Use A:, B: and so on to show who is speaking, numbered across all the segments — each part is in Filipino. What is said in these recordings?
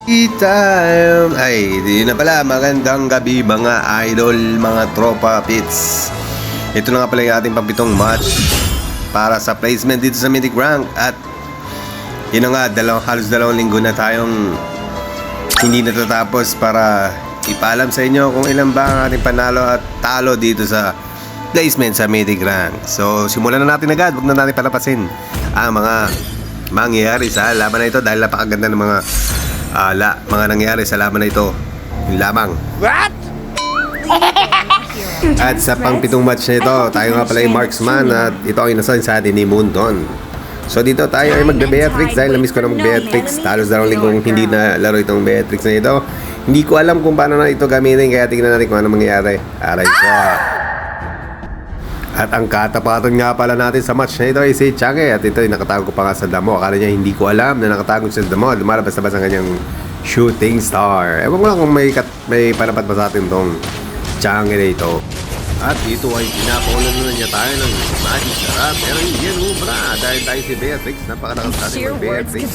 A: Time! Ay, di na pala. Magandang gabi mga idol, mga tropa pits. Ito na nga pala yung ating pampitong match para sa placement dito sa Mythic Rank. At yun na nga, halos dalawang linggo na tayong hindi natatapos para ipaalam sa inyo kung ilan ba ang ating panalo at talo dito sa placement sa Mythic Rank. So, simulan na natin agad. Huwag na natin palapasin ang mga mangyayari sa laban na ito dahil napakaganda ng mga nangyari sa laban na ito. Yung lamang.
B: What?
A: At sa pang-pitong match na ito, tayo nga pala yung marksman at ito ang inasign sa atin ni Moondon. So dito tayo ay magbe-Beatrix dahil na-miss ko na mag-Beatrix. Talos dalawang linggong hindi na laro itong Beatrix na ito. Hindi ko alam kung paano na ito gamitin kaya tingnan natin kung ano mangyayari. Aray ko. At ang katapatan nga pala natin sa match na ito ay si Change. At ito ay nakatago pa nga sa damo. Akala niya hindi ko alam na nakatago sa damo. Lumalabas-labas ang kanyang shooting star. Ewan ko lang kung may panapat ba sa atin itong Change na ito. At dito ay pinapaulan na niya tayo ng magic sarap. Pero hindi yan ubra. Dahil tayo si Beatrix. Napakalakas natin ng Beatrix.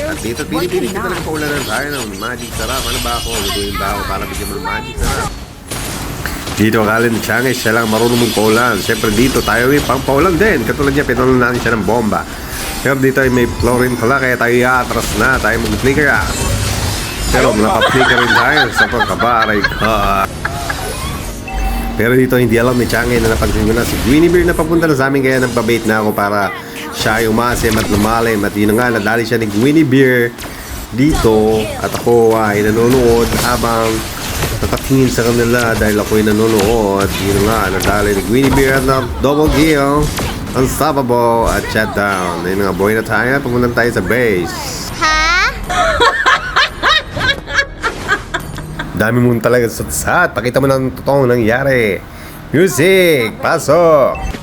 A: At dito pinipili kita na paulan na tayo ng magic sarap. Ano ba ako? Lutuin ba ako para bigyan mo ng magic sarap? Dito akala ni Change siya lang marunong magpaulan. Siyempre dito tayo ay pang-paulan din. Katulad niya, pinulan natin siya ng bomba. Pero dito ay may chlorine pala kaya tayo atras na. Tayo mag-flicker Pero nakapflicker rin tayo sa pagkabaray ka. Pero dito hindi alam ni Change na napansin ko na si Guinevere na papunta na sa amin kaya nagpabait na ako para siya ay umasim at lumalim. At yun nga, nadali siya ni Guinevere dito. At ako ay nanonood habang nakatingin sa kanila dahil ako'y nanonood. Yun nga, nadali ni Guinevere at double kill, unstoppable at shutdown. Ayun nga, boy na tayo. Pumunta tayo sa base.
B: Ha?
A: Dami mo talaga satsat. Pakita mo ng totoong nangyari. Music! Pasok!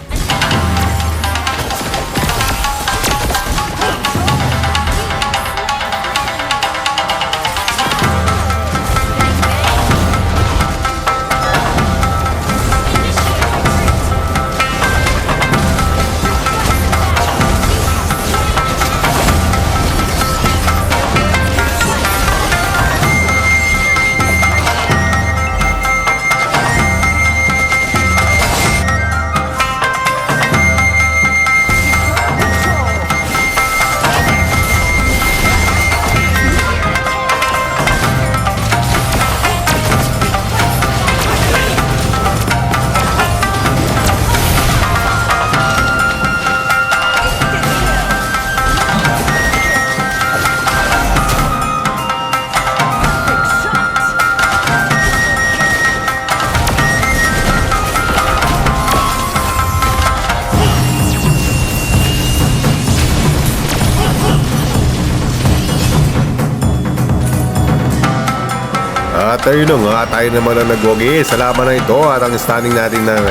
A: At ayun na nga, tayo naman ang nagwagi sa laban na ito at ang standing natin ng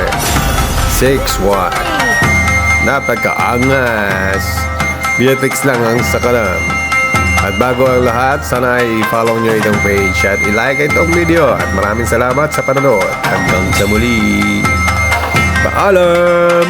A: 6-1. Napakaangas. Beatrix lang ang sakalam. At bago ang lahat, sana i-follow nyo itong page at i-like itong video. At maraming salamat sa panonood. Hanggang sa muli. Paalam!